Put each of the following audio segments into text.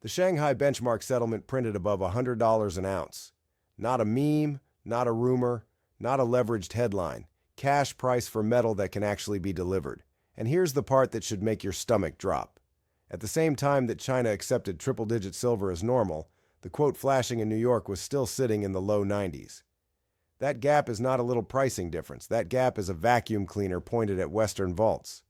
The Shanghai benchmark settlement printed above $100 an ounce. Not a meme, not a rumor, not a leveraged headline. Cash price for metal that can actually be delivered. And here's the part that should make your stomach drop. At the same time that China accepted triple-digit silver as normal, the quote flashing in New York was still sitting in the low 90s. That gap is not a little pricing difference. That gap is a vacuum cleaner pointed at Western vaults.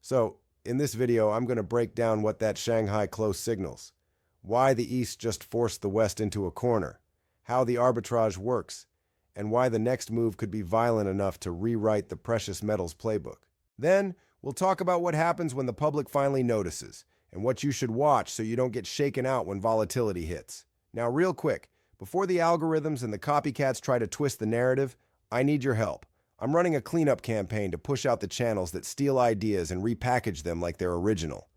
So, in this video, I'm going to break down what that Shanghai close signals, why the East just forced the West into a corner, how the arbitrage works, and why the next move could be violent enough to rewrite the precious metals playbook. Then, we'll talk about what happens when the public finally notices, and what you should watch so you don't get shaken out when volatility hits. Now, real quick, before the algorithms and the copycats try to twist the narrative, I need your help. I'm running a cleanup campaign to push out the channels that steal ideas and repackage them like they're original.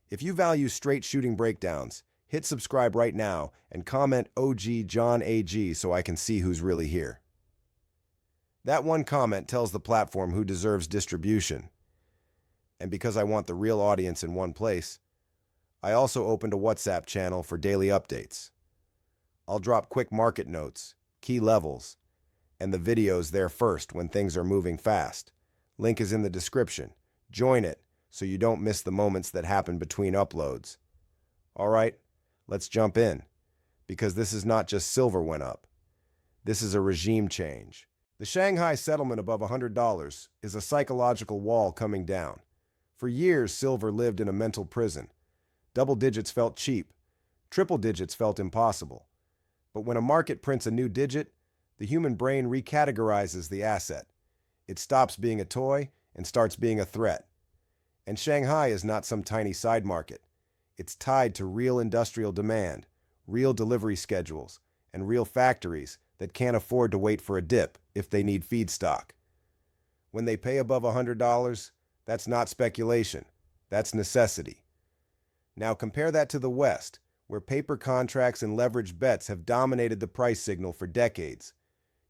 If you value straight shooting breakdowns, hit subscribe right now and comment OG John AG so I can see who's really here. That one comment tells the platform who deserves distribution. And because I want the real audience in one place, I also opened a WhatsApp channel for daily updates. I'll drop quick market notes, key levels, and the videos there first when things are moving fast. Link is in the description. Join it so you don't miss the moments that happen between uploads. All right, let's jump in, because this is not just silver went up. This is a regime change. The Shanghai settlement above $100 is a psychological wall coming down. For years, silver lived in a mental prison. Double digits felt cheap. Triple digits felt impossible. But when a market prints a new digit, the human brain recategorizes the asset. It stops being a toy and starts being a threat. And Shanghai is not some tiny side market. It's tied to real industrial demand, real delivery schedules, and real factories that can't afford to wait for a dip if they need feedstock. When they pay above $100, that's not speculation. That's necessity. Now compare that to the West, where paper contracts and leveraged bets have dominated the price signal for decades.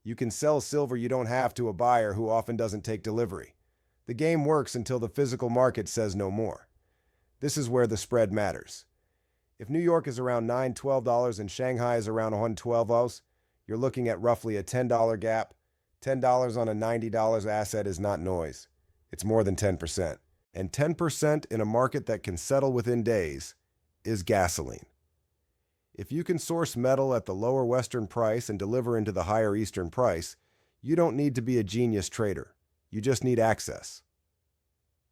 You can sell silver you don't have to a buyer who often doesn't take delivery. The game works until the physical market says no more. This is where the spread matters. If New York is around $9, $12 and Shanghai is around $112, you're looking at roughly a $10 gap. $10 on a $90 asset is not noise. It's more than 10%. And 10% in a market that can settle within days is gasoline. If you can source metal at the lower Western price and deliver into the higher Eastern price, you don't need to be a genius trader. You just need access.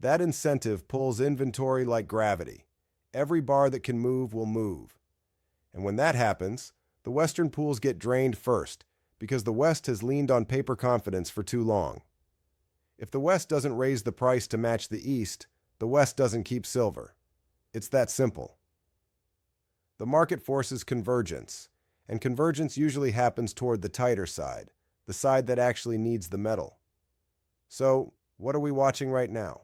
That incentive pulls inventory like gravity. Every bar that can move will move. And when that happens, the Western pools get drained first, because the West has leaned on paper confidence for too long. If the West doesn't raise the price to match the East, the West doesn't keep silver. It's that simple. The market forces convergence, and convergence usually happens toward the tighter side, the side that actually needs the metal. So, what are we watching right now?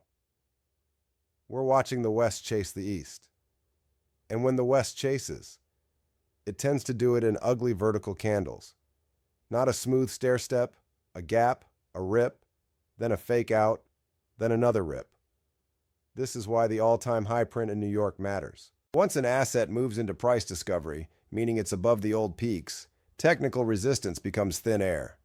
We're watching the West chase the East. And when the West chases, it tends to do it in ugly vertical candles. Not a smooth stair-step, a gap, a rip, then a fake out, then another rip. This is why the all-time high print in New York matters. Once an asset moves into price discovery, meaning it's above the old peaks, technical resistance becomes thin air.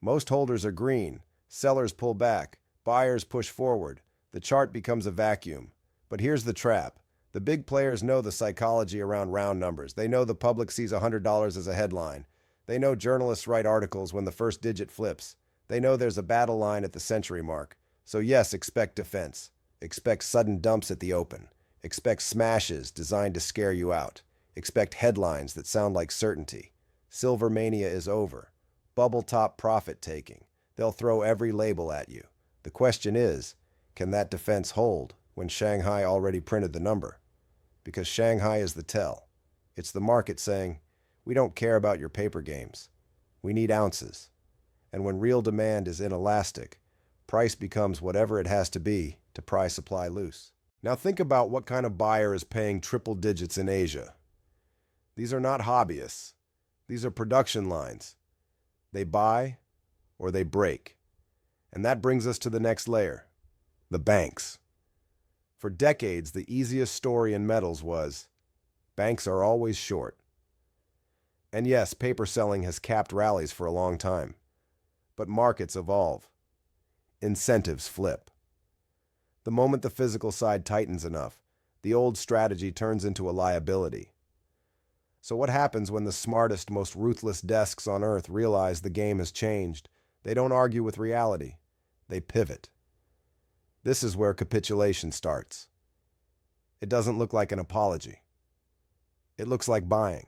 Most holders are green, sellers pull back, buyers push forward, the chart becomes a vacuum. But here's the trap. The big players know the psychology around round numbers. They know the public sees $100 as a headline. They know journalists write articles when the first digit flips. They know there's a battle line at the century mark. So yes, expect defense. Expect sudden dumps at the open. Expect smashes designed to scare you out. Expect headlines that sound like certainty. Silver mania is over. Bubble top profit taking. They'll throw every label at you. The question is, can that defense hold when Shanghai already printed the number? Because Shanghai is the tell. It's the market saying, we don't care about your paper games. We need ounces. And when real demand is inelastic, price becomes whatever it has to be to pry supply loose. Now think about what kind of buyer is paying triple digits in Asia. These are not hobbyists. These are production lines. They buy or they break. And that brings us to the next layer, the banks. For decades, the easiest story in metals was, Banks are always short. And yes, paper selling has capped rallies for a long time. But markets evolve. Incentives flip. The moment the physical side tightens enough, the old strategy turns into a liability. So what happens when the smartest, most ruthless desks on earth realize the game has changed? They don't argue with reality. They pivot. This is where capitulation starts. It doesn't look like an apology. It looks like buying.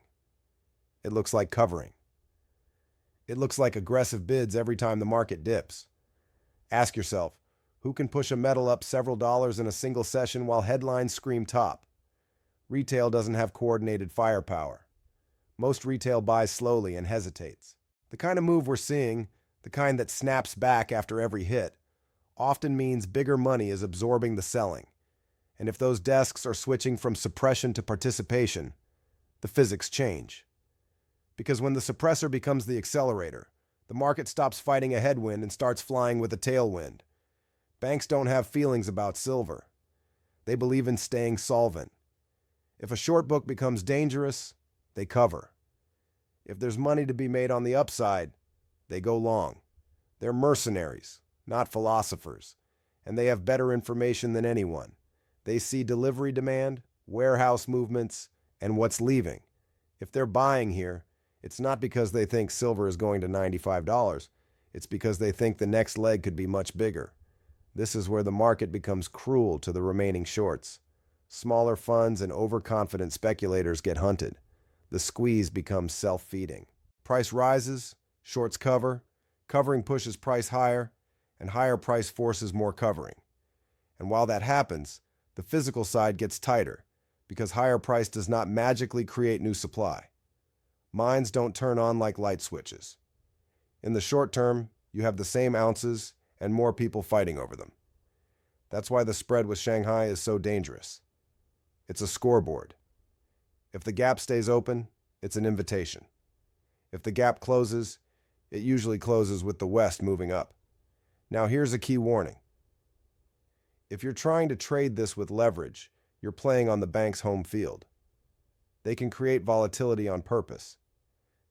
It looks like covering. It looks like aggressive bids every time the market dips. Ask yourself, who can push a metal up several dollars in a single session while headlines scream top? Retail doesn't have coordinated firepower. Most retail buys slowly and hesitates. The kind of move we're seeing, the kind that snaps back after every hit, often means bigger money is absorbing the selling. And if those desks are switching from suppression to participation, the physics change. Because when the suppressor becomes the accelerator, the market stops fighting a headwind and starts flying with a tailwind. Banks don't have feelings about silver. They believe in staying solvent. If a short book becomes dangerous, they cover. If there's money to be made on the upside, they go long. They're mercenaries, not philosophers, and they have better information than anyone. They see delivery demand, warehouse movements, and what's leaving. If they're buying here, it's not because they think silver is going to $95. It's because they think the next leg could be much bigger. This is where the market becomes cruel to the remaining shorts. Smaller funds and overconfident speculators get hunted. The squeeze becomes self-feeding. Price rises, shorts cover, covering pushes price higher, and higher price forces more covering. And while that happens, the physical side gets tighter, because higher price does not magically create new supply. Mines don't turn on like light switches. In the short term, you have the same ounces and more people fighting over them. That's why the spread with Shanghai is so dangerous. It's a scoreboard. If the gap stays open, it's an invitation. If the gap closes, it usually closes with the West moving up. Now here's a key warning. If you're trying to trade this with leverage, you're playing on the bank's home field. They can create volatility on purpose.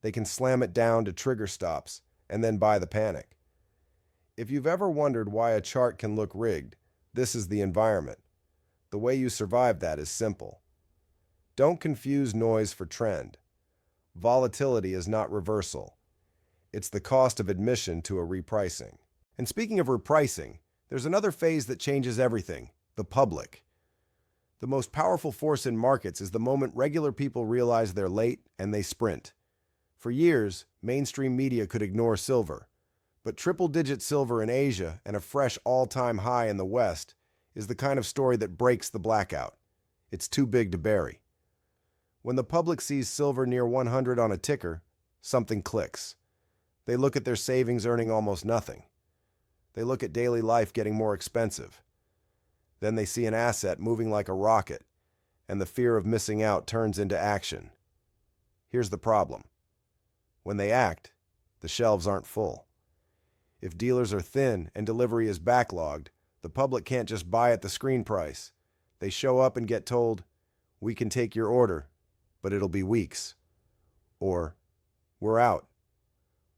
They can slam it down to trigger stops and then buy the panic. If you've ever wondered why a chart can look rigged, this is the environment. The way you survive that is simple. Don't confuse noise for trend. Volatility is not reversal. It's the cost of admission to a repricing. And speaking of repricing, there's another phase that changes everything, the public. The most powerful force in markets is the moment regular people realize they're late and they sprint. For years, mainstream media could ignore silver, but triple-digit silver in Asia and a fresh all-time high in the West is the kind of story that breaks the blackout. It's too big to bury. When the public sees silver near 100 on a ticker, something clicks. They look at their savings earning almost nothing. They look at daily life getting more expensive. Then they see an asset moving like a rocket, and the fear of missing out turns into action. Here's the problem. When they act, the shelves aren't full. If dealers are thin and delivery is backlogged, the public can't just buy at the screen price. They show up and get told, "We can take your order, but it'll be weeks." Or, "We're out."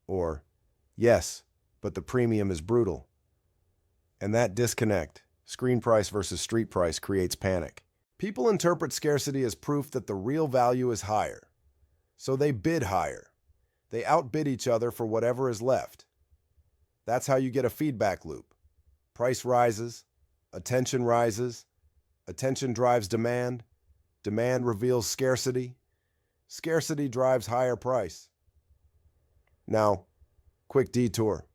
Or, "Yes, but the premium is brutal." And that disconnect, screen price versus street price, creates panic. People interpret scarcity as proof that the real value is higher. So they bid higher. They outbid each other for whatever is left. That's how you get a feedback loop. Price rises, attention drives demand, demand reveals scarcity, scarcity drives higher price. Now, quick detour.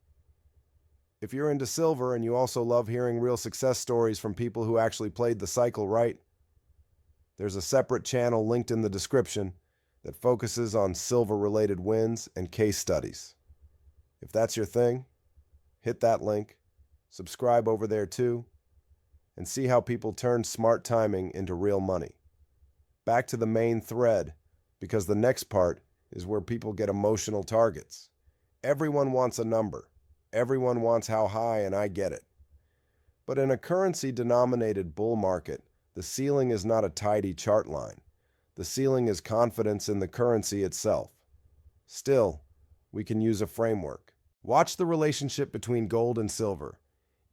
If you're into silver and you also love hearing real success stories from people who actually played the cycle right, there's a separate channel linked in the description that focuses on silver-related wins and case studies. If that's your thing, hit that link, subscribe over there too, and see how people turn smart timing into real money. Back to the main thread, because the next part is where people get emotional targets. Everyone wants a number. Everyone wants how high, and I get it. But in a currency-denominated bull market, the ceiling is not a tidy chart line. The ceiling is confidence in the currency itself. Still, we can use a framework. Watch the relationship between gold and silver.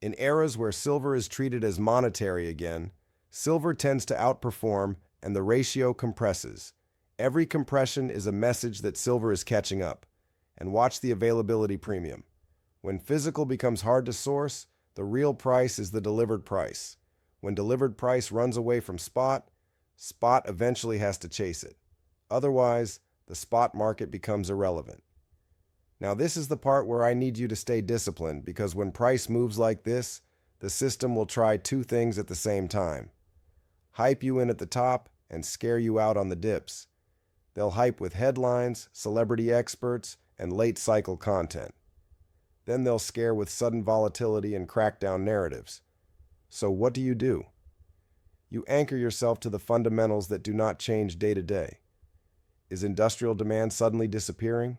In eras where silver is treated as monetary again, silver tends to outperform and the ratio compresses. Every compression is a message that silver is catching up. And watch the availability premium. When physical becomes hard to source, the real price is the delivered price. When delivered price runs away from spot, spot eventually has to chase it. Otherwise, the spot market becomes irrelevant. Now, this is the part where I need you to stay disciplined, because when price moves like this, the system will try two things at the same time. Hype you in at the top and scare you out on the dips. They'll hype with headlines, celebrity experts, and late cycle content. Then they'll scare with sudden volatility and crackdown narratives. So what do? You anchor yourself to the fundamentals that do not change day to day. Is industrial demand suddenly disappearing?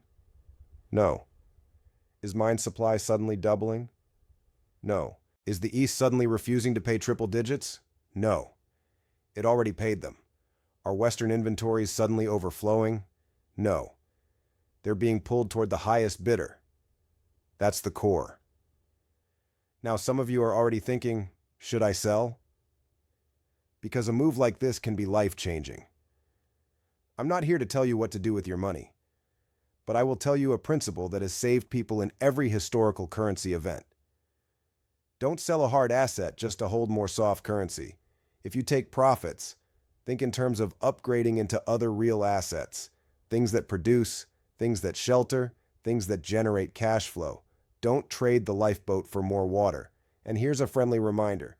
No. Is mine supply suddenly doubling? No. Is the East suddenly refusing to pay triple digits? No. It already paid them. Are Western inventories suddenly overflowing? No. They're being pulled toward the highest bidder. That's the core. Now, some of you are already thinking, should I sell? Because a move like this can be life-changing. I'm not here to tell you what to do with your money, but I will tell you a principle that has saved people in every historical currency event. Don't sell a hard asset just to hold more soft currency. If you take profits, think in terms of upgrading into other real assets, things that produce, things that shelter, things that generate cash flow. Don't trade the lifeboat for more water. And here's a friendly reminder.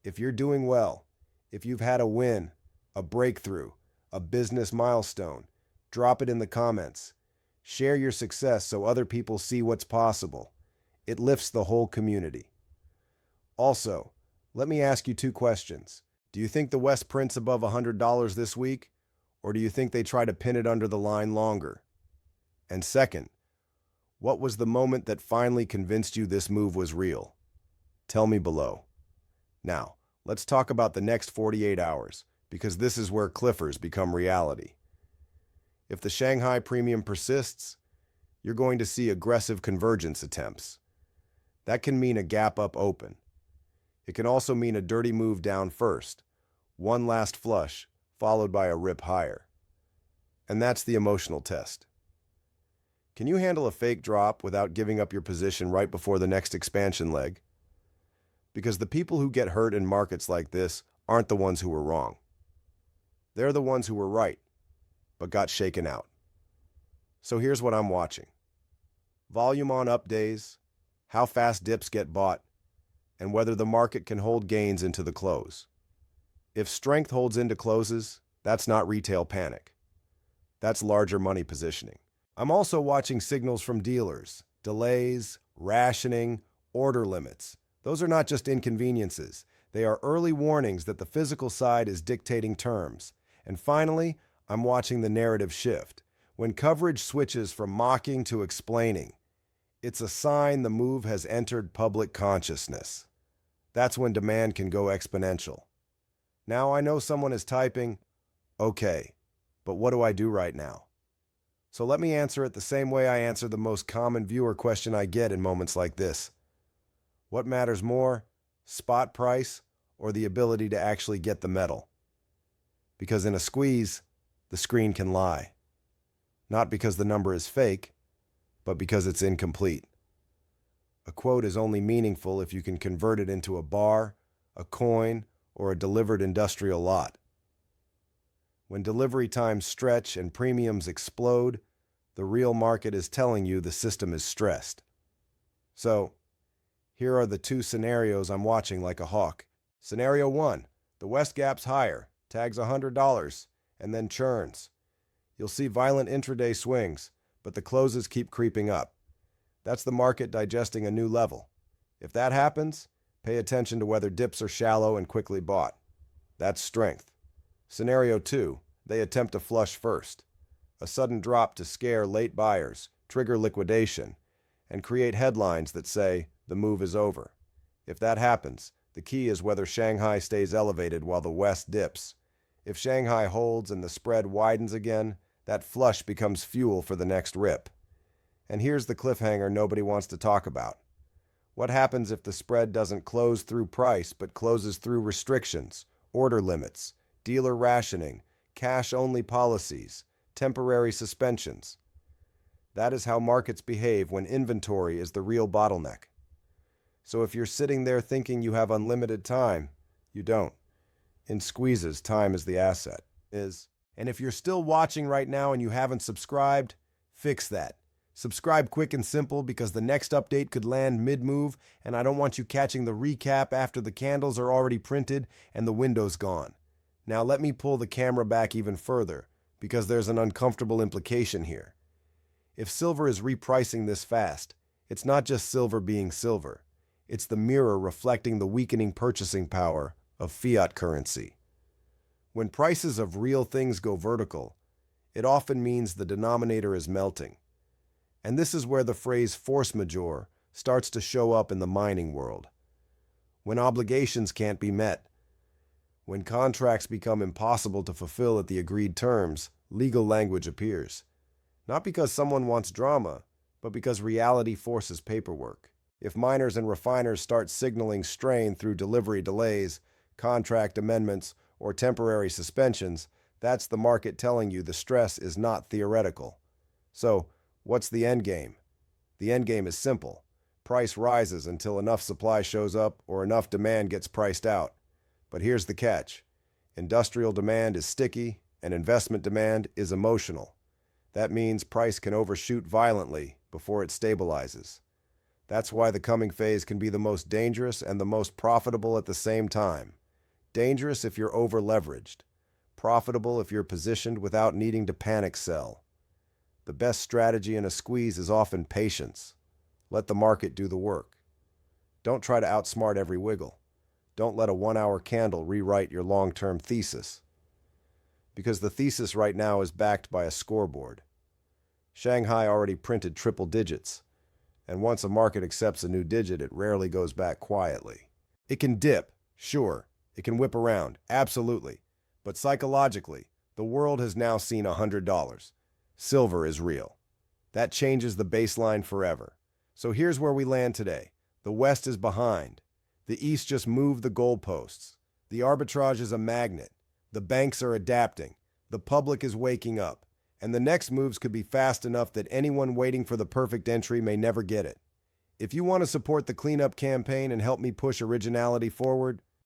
If you're doing well, if you've had a win, a breakthrough, a business milestone, drop it in the comments. Share your success so other people see what's possible. It lifts the whole community. Also, let me ask you two questions. Do you think the West prints above $100 this week, or do you think they try to pin it under the line longer? And second, what was the moment that finally convinced you this move was real? Tell me below. Now, let's talk about the next 48 hours, because this is where cliffers become reality. If the Shanghai premium persists, you're going to see aggressive convergence attempts. That can mean a gap up open. It can also mean a dirty move down first, one last flush, followed by a rip higher. And that's the emotional test. Can you handle a fake drop without giving up your position right before the next expansion leg? Because the people who get hurt in markets like this aren't the ones who were wrong. They're the ones who were right, but got shaken out. So here's what I'm watching. Volume on up days, how fast dips get bought, and whether the market can hold gains into the close. If strength holds into closes, that's not retail panic. That's larger money positioning. I'm also watching signals from dealers, delays, rationing, order limits. Those are not just inconveniences. They are early warnings that the physical side is dictating terms. And finally, I'm watching the narrative shift. When coverage switches from mocking to explaining, it's a sign the move has entered public consciousness. That's when demand can go exponential. Now I know someone is typing, okay, but what do I do right now? So let me answer it the same way I answer the most common viewer question I get in moments like this. What matters more, spot price or the ability to actually get the metal? Because in a squeeze, the screen can lie. Not because the number is fake, but because it's incomplete. A quote is only meaningful if you can convert it into a bar, a coin, or a delivered industrial lot. When delivery times stretch and premiums explode, the real market is telling you the system is stressed. So, here are the two scenarios I'm watching like a hawk. Scenario 1, the West gaps higher, tags $100, and then churns. You'll see violent intraday swings, but the closes keep creeping up. That's the market digesting a new level. If that happens, pay attention to whether dips are shallow and quickly bought. That's strength. Scenario 2, they attempt a flush first. A sudden drop to scare late buyers, trigger liquidation, and create headlines that say the move is over. If that happens, the key is whether Shanghai stays elevated while the West dips. If Shanghai holds and the spread widens again, that flush becomes fuel for the next rip. And here's the cliffhanger nobody wants to talk about. What happens if the spread doesn't close through price but closes through restrictions, order limits, dealer rationing, cash-only policies, temporary suspensions? That is how markets behave when inventory is the real bottleneck. So if you're sitting there thinking you have unlimited time, you don't. In squeezes, time is the asset. And if you're still watching right now and you haven't subscribed, fix that. Subscribe quick and simple because the next update could land mid-move and I don't want you catching the recap after the candles are already printed and the window's gone. Now let me pull the camera back even further because there's an uncomfortable implication here. If silver is repricing this fast, it's not just silver being silver. It's the mirror reflecting the weakening purchasing power of fiat currency. When prices of real things go vertical, it often means the denominator is melting. And this is where the phrase force majeure starts to show up in the mining world. When obligations can't be met, when contracts become impossible to fulfill at the agreed terms, legal language appears. Not because someone wants drama, but because reality forces paperwork. If miners and refiners start signaling strain through delivery delays, contract amendments, or temporary suspensions, that's the market telling you the stress is not theoretical. So, what's the end game? The end game is simple. Price rises until enough supply shows up or enough demand gets priced out. But here's the catch. Industrial demand is sticky and investment demand is emotional. That means price can overshoot violently before it stabilizes. That's why the coming phase can be the most dangerous and the most profitable at the same time. Dangerous if you're over-leveraged. Profitable if you're positioned without needing to panic sell. The best strategy in a squeeze is often patience. Let the market do the work. Don't try to outsmart every wiggle. Don't let a 1-hour candle rewrite your long-term thesis. Because the thesis right now is backed by a scoreboard. Shanghai already printed triple digits, and once a market accepts a new digit, it rarely goes back quietly. It can dip, sure. It can whip around, absolutely. But psychologically, the world has now seen $100. Silver is real. That changes the baseline forever. So here's where we land today. The West is behind. The East just moved the goalposts. The arbitrage is a magnet. The banks are adapting. The public is waking up. And the next moves could be fast enough that anyone waiting for the perfect entry may never get it. If you want to support the cleanup campaign and help me push originality forward,